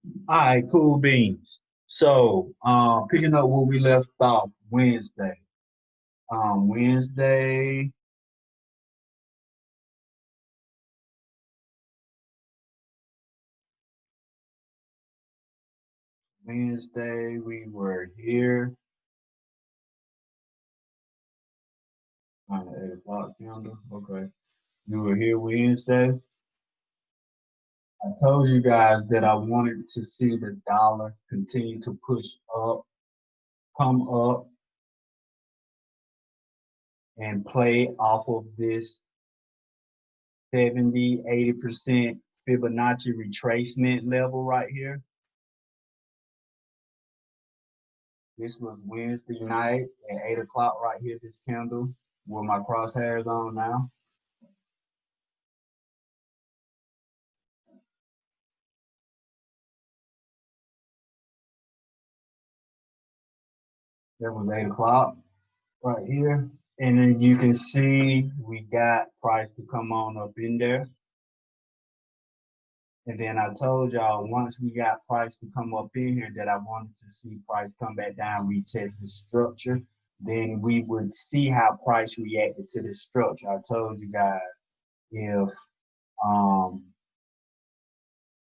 All right, cool beans. So, picking up where we left off Wednesday. Wednesday, Wednesday, we were here on the 8 o'clock calendar. Okay. We were here Wednesday. I told you guys that I wanted to see the dollar continue to push up, come up, and play off of this 70, 80% Fibonacci retracement level right here. This was Wednesday night at 8 o'clock right here, this candle with my crosshairs on now. That was 8 o'clock right here. And then you can see we got price to come on up in there. And then I told y'all once we got price to come up in here that I wanted to see price come back down, retest the structure. Then we would see how price reacted to the structure. I told you guys if um,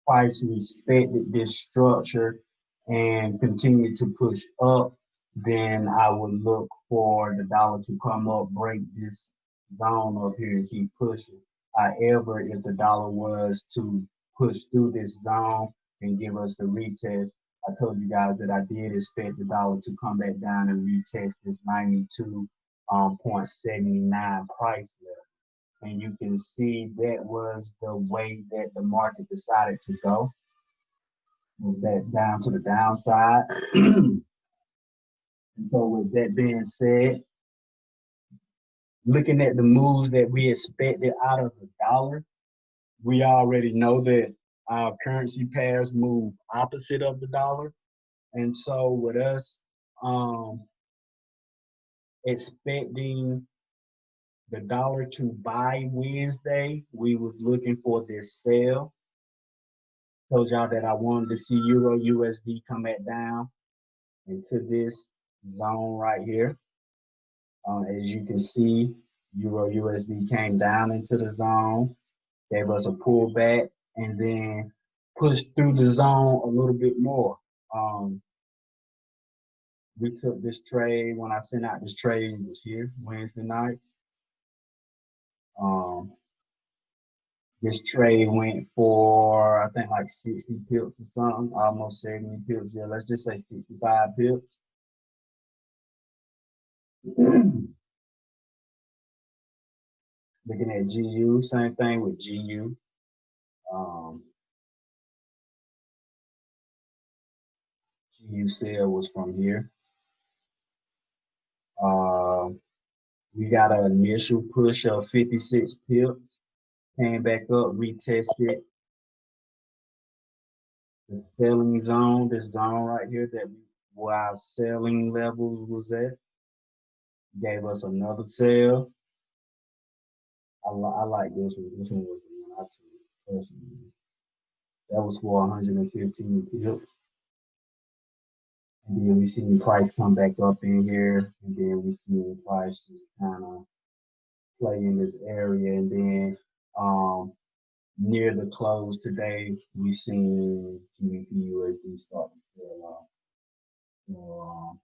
price respected this structure and continued to push up, then I would look for the dollar to come up, break this zone up here and keep pushing. However, if the dollar was to push through this zone and give us the retest, I told you guys that I did expect the dollar to come back down and retest this 92.79 price level. And you can see that was the way that the market decided to go, with that down to the downside. And so with that being said, looking at the moves that we expected out of the dollar, we already know that our currency pairs move opposite of the dollar. And so with us um, expecting the dollar to buy Wednesday, we was looking for this sell. Told y'all that I wanted to see Euro USD come back down into this zone right here. As you can see, Euro USD came down into the zone, gave us a pullback, and then pushed through the zone a little bit more. Um, we took this trade when I sent out this trade. It was here Wednesday night. Um, this trade went for I think like 60 pips or something, almost 70 pips. Yeah, let's just say 65 pips. Looking at GU, same thing with GU. Um, GU sale was from here. Uh, we got an initial push of 56 pips, came back up, retested the selling zone, this zone right here that where our selling levels was at. Gave us another sale. I like this one. This one was the one I took personally. That was for 115 pips. And then we seen the price come back up in here, and then we see the price just kind of play in this area, and then near the close today, we seen GBP USD start to sell off. So,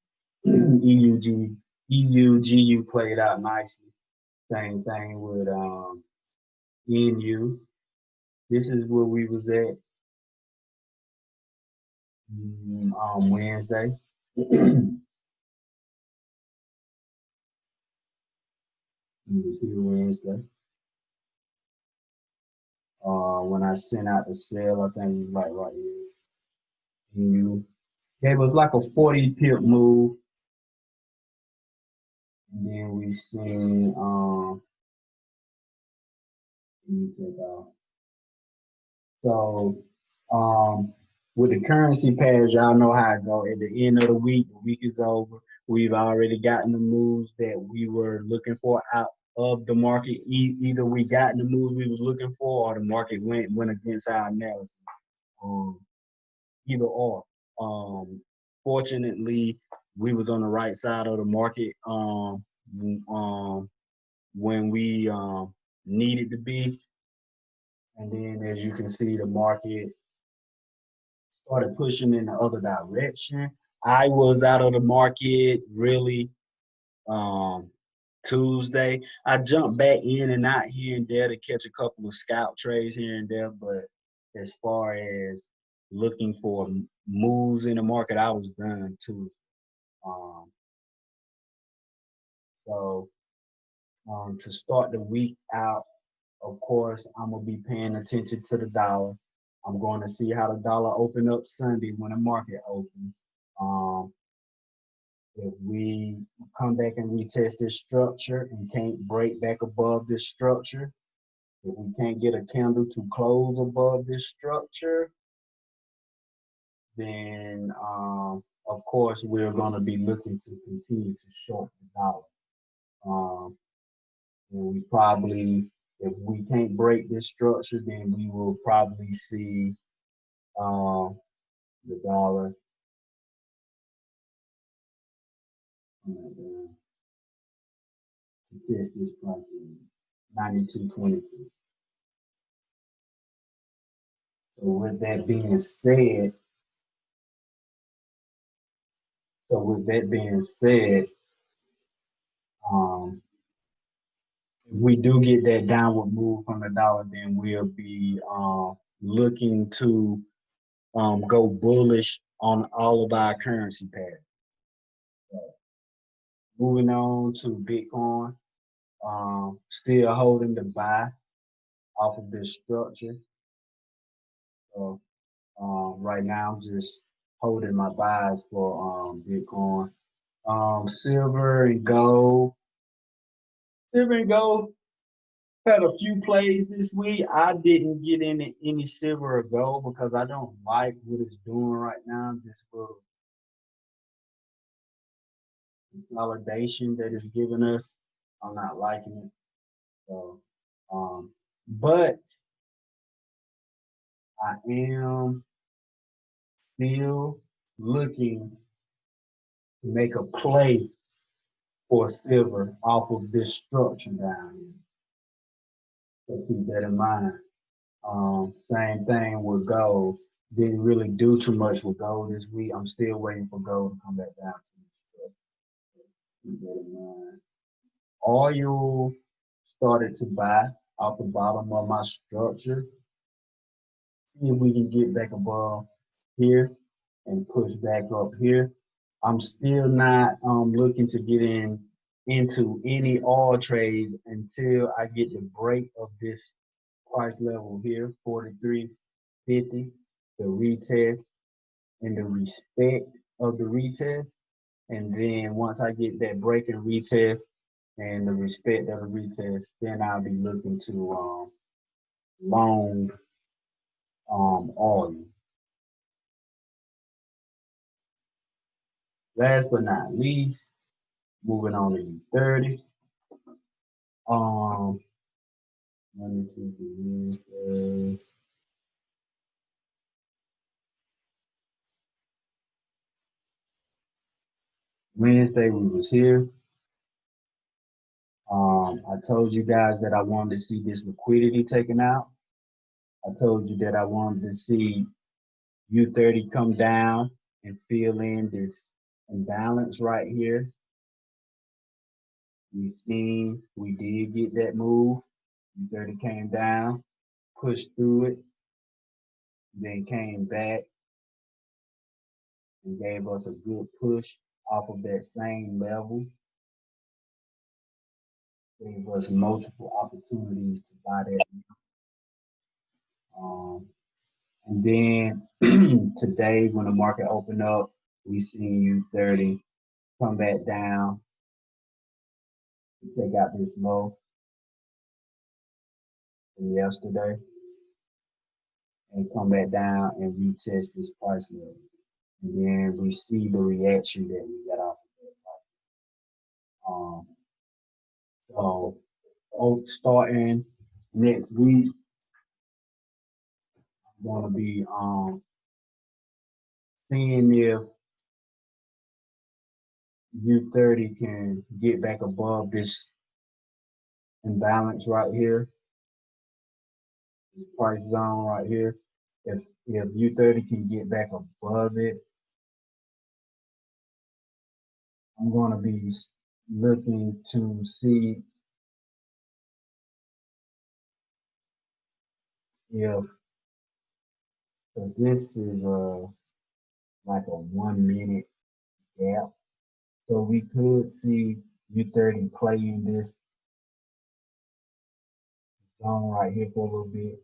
EUGU played out nicely. Same thing with NU. This is where we was at on Wednesday. We was here Wednesday. When I sent out the sale, I think it was like right here. NU gave us like a 40 pip move, and then we seen so with the currency pairs, y'all know how it go. At the end of the week is over. We've already gotten the moves that we were looking for out of the market. Either we got the moves we was looking for, or the market went against our analysis. Um, either or. Fortunately, we was on the right side of the market when we needed to be. And then as you can see, the market started pushing in the other direction. I was out of the market really um, Tuesday. I jumped back in and out here and there to catch a couple of scalp trades here and there, but as far as looking for moves in the market, I was done too. Um, so to start the week out, of course, I'm gonna be paying attention to the dollar. I'm going to see how the dollar open up Sunday when the market opens. Um, if we come back and retest this structure and can't break back above this structure, if we can't get a candle to close above this structure, then of course we're going to be looking to continue to short the dollar. And we probably, if we can't break this structure, then we will probably see the dollar to test this price in 92.22. So with that being said, um, if we do get that downward move from the dollar, then we'll be looking to go bullish on all of our currency pairs. So moving on to Bitcoin, still holding the buy off of this structure. So right now, I'm just holding my buys for Bitcoin. Silver and gold. Silver and gold had a few plays this week. I didn't get into any silver or gold because I don't like what it's doing right now. This little consolidation that it's giving us, I'm not liking it. So, but I am still looking to make a play for silver off of this structure down here. So keep that in mind. Same thing with gold. Didn't really do too much with gold this week. I'm still waiting for gold to come back down to this structure. Keep that in mind. Oil started to buy off the bottom of my structure. See if we can get back above here and push back up here. I'm still not looking to get into any oil trades until I get the break of this price level here, 43.50, the retest and the respect of the retest. And then once I get that break and retest and the respect of the retest, then I'll be looking to long oil. Last but not least, moving on to U30. Um, Monday, Tuesday, Wednesday. Wednesday we was here. I told you guys that I wanted to see this liquidity taken out. I told you that I wanted to see U30 come down and fill in this imbalance right here. We did get that move. U30 came down, pushed through it, then came back and gave us a good push off of that same level. Gave us multiple opportunities to buy that. And then today, when the market opened up, we seen U30 come back down to take out this low from yesterday and come back down and retest this price level. And then we see the reaction that we got off of that. Starting next week, I'm gonna be seeing if U30 can get back above this imbalance right here, this price zone right here. If U30 can get back above it, I'm going to be looking to see if this is like a 1 minute gap. So we could see U30 play in this zone right here for a little bit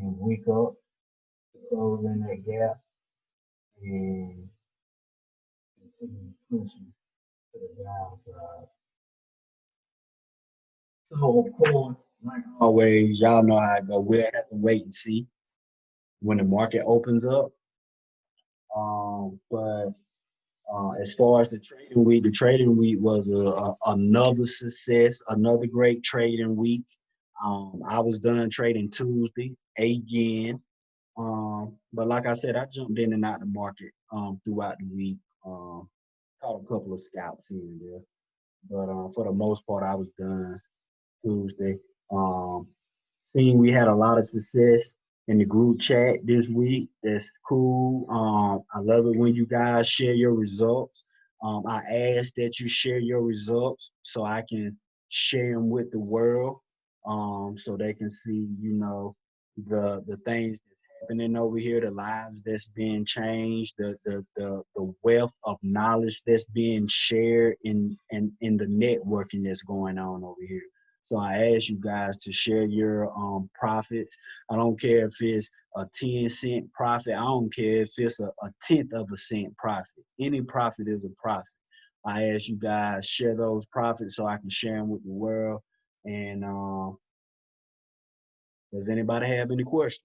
and wick up, close in that gap, and continue pushing to the downside. So of course, like always, y'all know how I go. We'll have to wait and see when the market opens up. But as far as the trading week was another success, another great trading week. I was done trading Tuesday again. But like I said, I jumped in and out the market throughout the week. Caught a couple of scalps here and there, but for the most part, I was done Tuesday. Um, Seeing we had a lot of success in the group chat this week. That's cool. I love it when you guys share your results. I ask that you share your results so I can share them with the world, so they can see, the things that's happening over here, the lives that's being changed, the wealth of knowledge that's being shared in the networking that's going on over here. So I ask you guys to share your profits. I don't care if it's a 10-cent profit. I don't care if it's a tenth of a cent profit. Any profit is a profit. I ask you guys share those profits so I can share them with the world. And does anybody have any questions?